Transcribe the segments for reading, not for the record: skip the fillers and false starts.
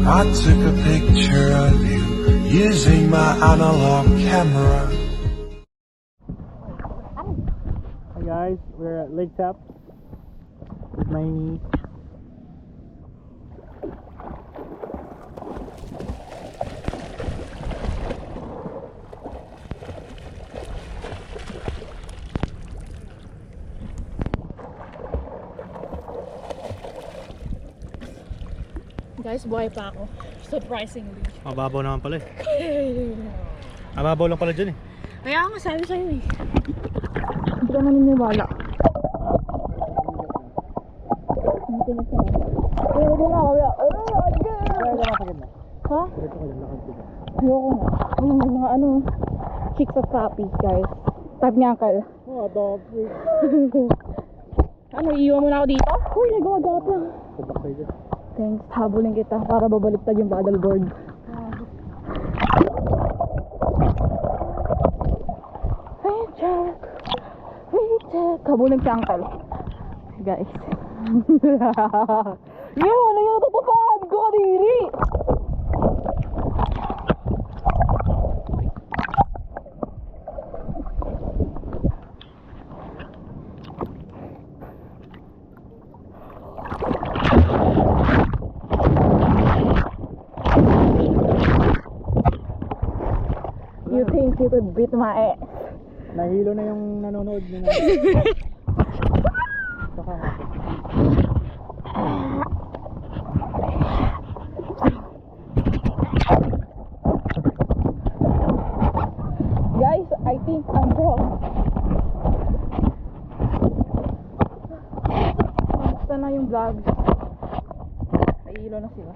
I took a picture of you using my analog camera. Hi guys, we're at Lake Tap with my niece. Guys, buhay pa ako. Surprisingly. Mababaw naman pala eh. Mababaw lang pala dyan eh. Kaya nga sabi sa'yo eh. Hindi ka naniniwala. Hindi na siya. Ayoko na kaya. Ha? Ayoko na. Mga ano, chicks of coffee guys. Type ni Uncle. Oh, dog. Ano, iiwan mo na ako dito? Uy, nagawa pa. Sabak kayo dyan. Thanks, habulin kita para babaliktad yung paddleboard. Hey, check. Habulin si Uncle. Guys. Yo, ano yung natutupaan ko kadiri? You think you could beat my ass? Nahilo na yung nanonood nyo na. Saka Guys, I think I'm wrong. Basta na yung vlog. Nahihilo na sila.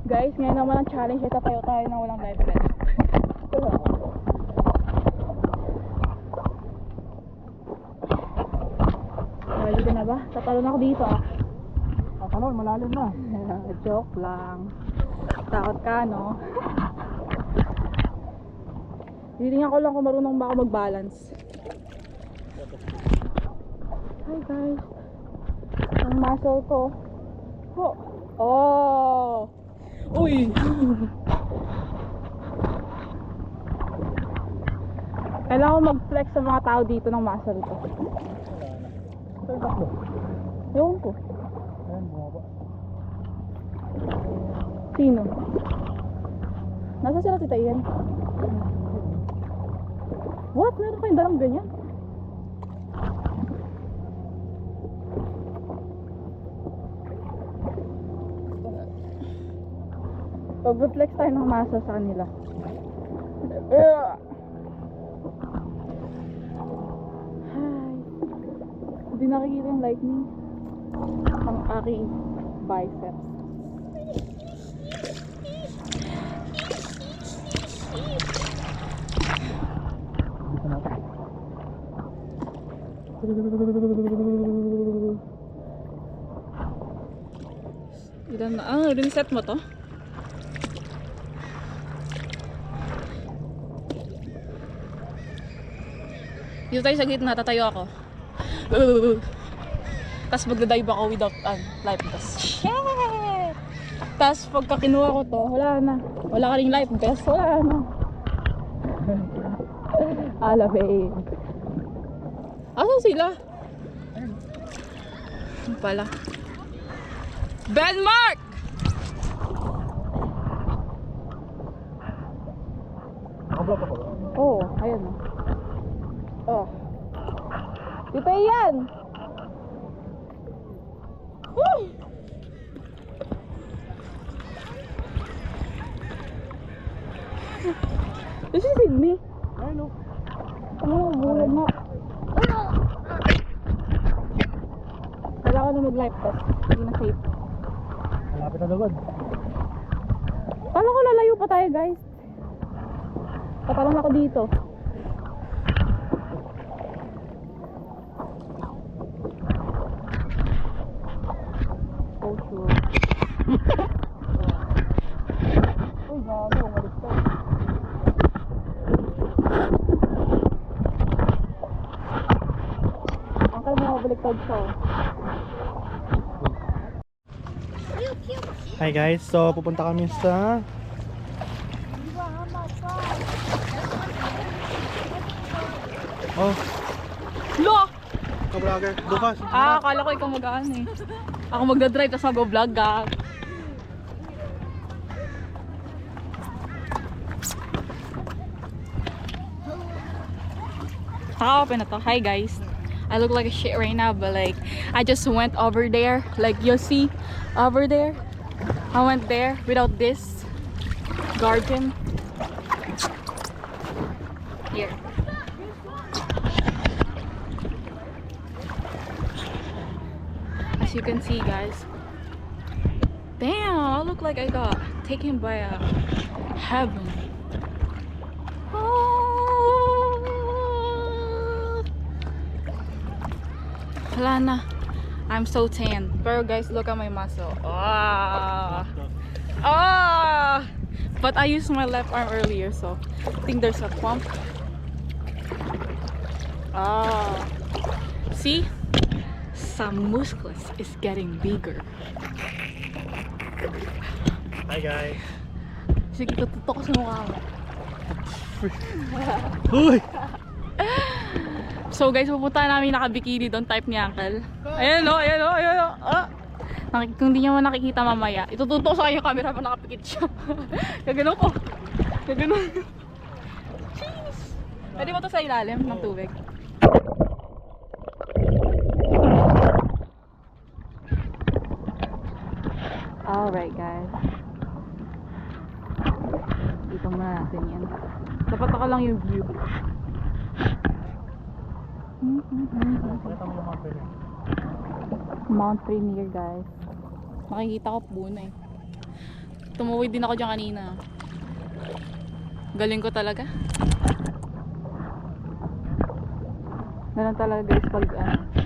Guys, ngayon naman ang challenge ay tatayo tayo na walang life vest. Ready ka na ba? Tatalo na ako dito ah. Tatalon, malalim na. Joke lang. Takot ka, no? Titingnan ko lang kung marunong ba ako mag-balance. Hi guys. Ang muscle ko. Oh! Uy! Kailangan ko mag-flex sa mga tao dito ng muscle ko. Saan takbo? Ewan ko. Ayan, bumaba. Sino? Nasa sila tita Ian? What? Meron kayong dalang ganyan? Pag-reflex tayo ng masa sa kanila. Hi! Hindi nakikita yung lightning. Ang aking biceps. Ilan na? Ah, reset mo to? Dito tayo sa gitna, tatayo ako. Tapos magdadive ako without life vest. Shit! Tapos pagka kinuha ko to, wala na. Wala ka ring life vest, wala na. Alabay. Asan sila? Ano pala? Benmark! Nakablok ako. Oo, ayan na. Oh. Dito yan! Woo! This is Sydney. Ayun o. Oh, bulag na. Kailangan na mag-life test. Hindi na safe. Malapit na lugod. Kala ko lalayo pa tayo guys. Tatalon ako dito. Oh sure. Uy, gago, umalis ka. Pag siya. Hi guys, so pupunta kami sa Lo! ka-vlogger. Bukas. Akala ko ikaw mag-ano eh. Ako magdadrive tapos mag-vlog ka. Open na to. Hi guys. I look like a shit right now, but like I just went over there. Like you see over there. I went there without this garden. Here. As you can see, guys. Damn, I look like I got taken by a heaven. Wala na. I'm so tan. Pero guys, look at my muscle. But I used my left arm earlier, so I think there's a pump. See? Some muscles is getting bigger. Hi guys. Sige, tututok ko sa mukha mo. Uy! So guys, pupunta namin naka-bikini doon, type ni Uncle. Ayan o, ayan o, ayan o. Kung di nyo nakikita mamaya, itututok sa kanya yung camera pa nakapikit siya. Gaganon ko. Gaganon. Jeez! Pwede mo to sa ilalim ng tubig. Alright guys. Dito muna natin yan. Dapat ako lang yung view. Pakita mo yung mountain eh. Mount Rainier guys. Makikita ko puno eh. Tumuwid din ako dyan kanina. Galing ko talaga. Ganun talaga guys pag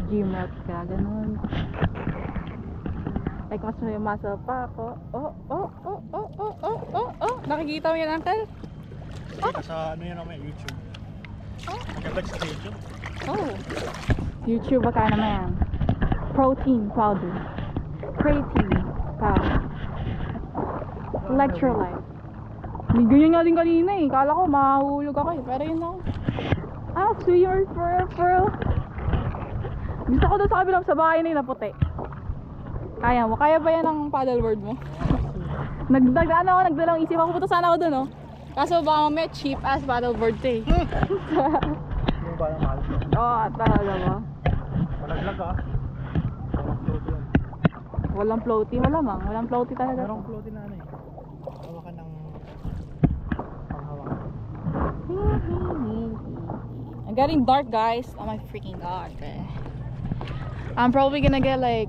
gym out ka. Ganun. Like mas may muscle pa ako. Nakikita mo yan, Uncle? Kita sa ano yun naman, YouTube. Nag-vlog sa YouTube. YouTube ka naman yan. Protein powder. Creatine powder. Electrolyte. Ganyan nga din kanina eh. Kala ko mahulog ako eh. Pero yun ako. Swimmer for Gusto ko doon sa kabilang sa bahay na yun na puti. Kaya mo? Kaya ba yan ang paddleboard mo? Nagdalang isip ako. Puto sana ako doon oh. Kaso baka may cheap ass paddleboard to eh. Yung ba yung mahal ko? Oo, talaga ba? Malaglag ah. Walang floaty, malamang. Walang floaty talaga. Merong floating na ano eh. Hawakan ng panghawakan. I'm getting dark guys. Oh my freaking god. I'm probably gonna get like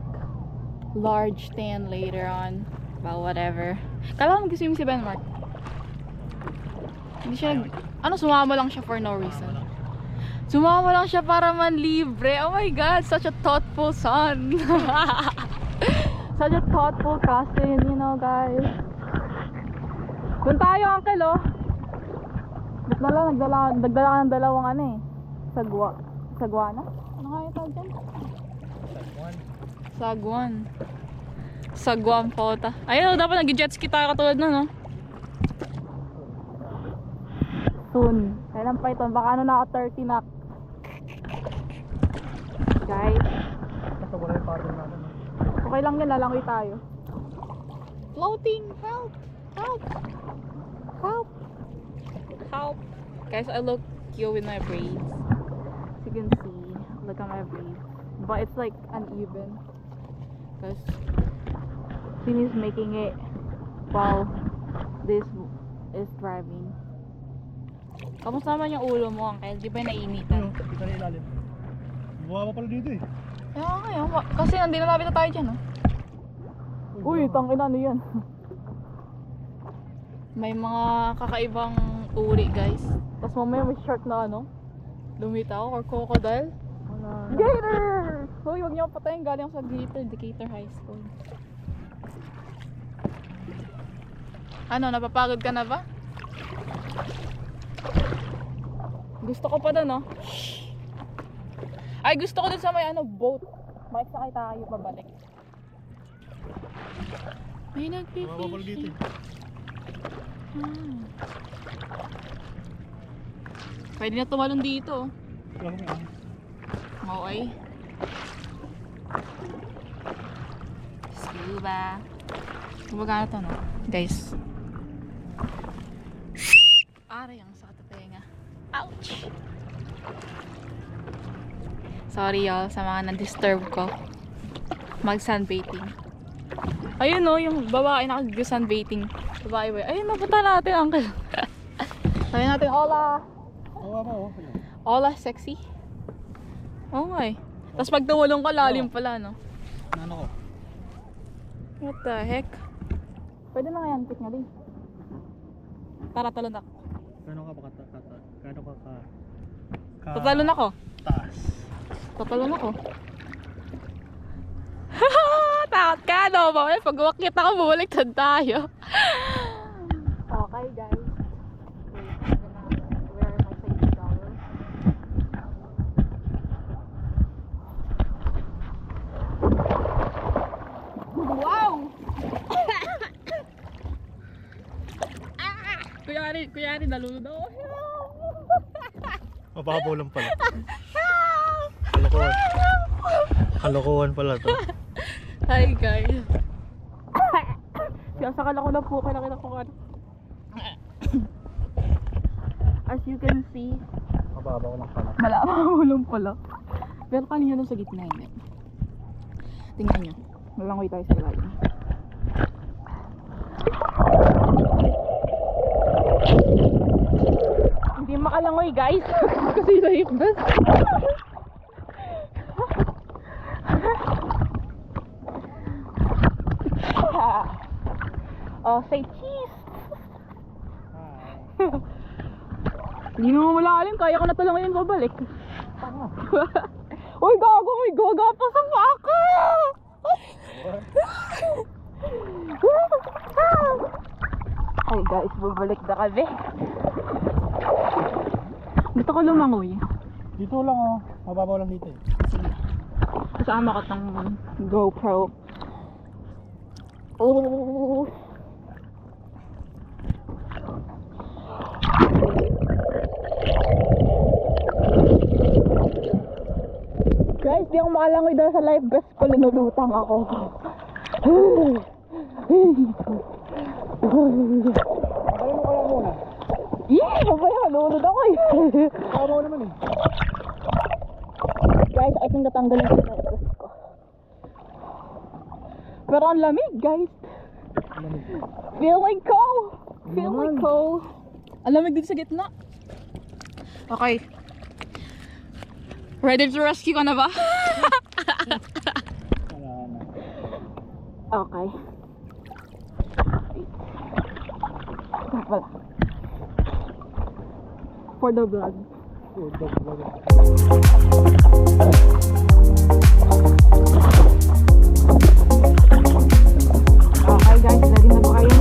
large tan later on. But whatever. Kala ko mag-swim si Benmark. Hindi siya sumama lang siya for no reason. Sumama lang siya para man libre. Oh my god, such a thoughtful son. Such a thoughtful cousin, you know guys. Kung tayo, Uncle oh. Ba't na lang nagdala ka ng dalawang ano eh. Sagwana? Ano nga yung tawag dyan? Sagwan pota. Ayun, dapat nag-jet ski tayo katulad na no? Soon. Kailan pa ito? Baka ano na ako 30 na. Guys. Basta wala yung pattern natin. Okay lang yan, lalangoy tayo. Floating! Help! Help! Help! Help! Guys, I look cute with my braids. As you can see, look at my braids. But it's like uneven. Because Finn is making it while this is driving. Kamusta naman yung ulo mo, Uncle? Di ba nainitan? Kita na ilalim. Buwa pa pala dito eh. Kaya, kasi nandito na tayo dyan, no? Uy, tangina, ano yan? May mga kakaibang uri, guys. Tapos mamaya may shark na ano? Lumitaw or crocodile. Gator! Uy, huwag niyo patayin. Galing ako sa Decatur High School. Ano, napapagod ka na ba? Gusto ko pa doon, no? Ay, gusto ko dun sa may boat. Makikisakay tayo pabalik. May Mababal dito. nagpi-fishing. Pwede na tumalon dito. Wala ko yan. Okay. Scuba. Kumagana to, no? Guys. Aray, ang sakit na tenga. Ouch! Sorry y'all sa mga na-disturb ko. Mag-sunbathing. Ayun no, yung babae nag-sunbathing. Babae ba? Ayun, napunta natin, uncle. Sabi natin, hola! Oo, oo. Hola, sexy. Oo nga eh. Tapos pag tumulong ka, lalim pala, no? Ano ko? What the heck? Pwede na nga yan, pick nga din. Tara, talon ako. Gano'n ka ba gano'n ka Tatalon ako. taas? Tatalon ako. Takot ka, no? Pag umakit ako, bumaliktad tayo. Okay, guys. Wait, I'm gonna wear my safety goggles. Wow! Kunyari, nalunod ako. Mababaw lang pala. Kalokohan. Kalokohan pala to. Hi guys. Sinasakal ako na po, kailangan ko ano. As you can see, Mababaw lang pala. malabaw lang pala. Pero kanina nung sa gitna yun. Tingnan nyo, malangoy tayo sa ilalim. Hindi makalangoy guys. Kasi nahikdas. Oh, say cheese. Hindi mo malalim, kaya ko na talangin pabalik. Uy, gago, may gaga pa sa pako. Ay guys, babalik na kami. Gusto ko lumangoy. Dito lang oh. Mababaw lang dito eh. Sige. Kasama ko tong GoPro. Oh. Guys, di ako makalangoy dahil sa life vest ko, linulutang ako. Patayin mo kaya muna. Babaya, malunod ako eh. Mababaw naman eh. Guys, I think natanggalin ko yung life vest ko. Pero ang lamig, guys. Feel like cold. Feel like cold. Ang lamig dito sa gitna. Okay. Ready to rescue ka na ba? Wala na. Okay. Wala. For the vlog. Okay guys, ready na ba kayo?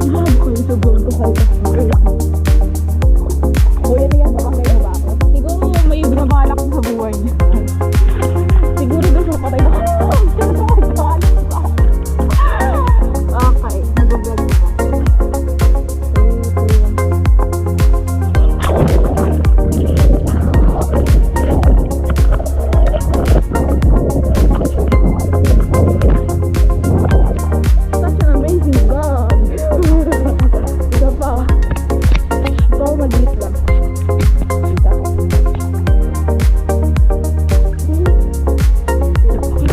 Vlog ko yung vlog ko kayo. Uy, ano yan? Baka kayo ba ako? Siguro may binabalak sa buhay niya. Siguro doon sa patay na. Okay, nag-vlog na. Such an amazing vlog. Ito pa. Ito mag-lit lang. Kita ko.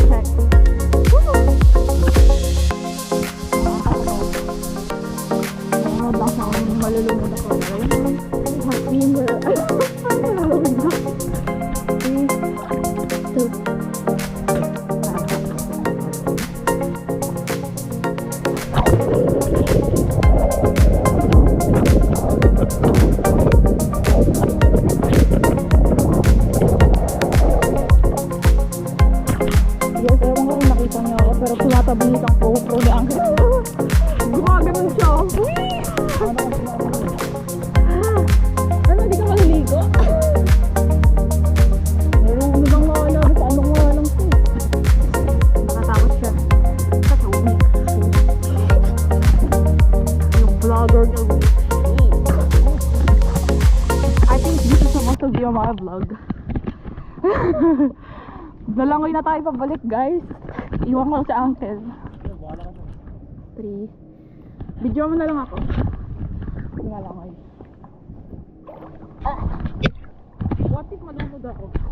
Check. Malulunod ako. Happy Yes, ewan ko kung nakita niyo ako, pero tumatabingit ang GoPro ni Uncle. Gumaganon siya. tayo mga vlog. Nalangoy na tayo pabalik guys. Iwan ko sa uncle. 3. Video mo na lang ako. Nalangoy. What if malunod ako?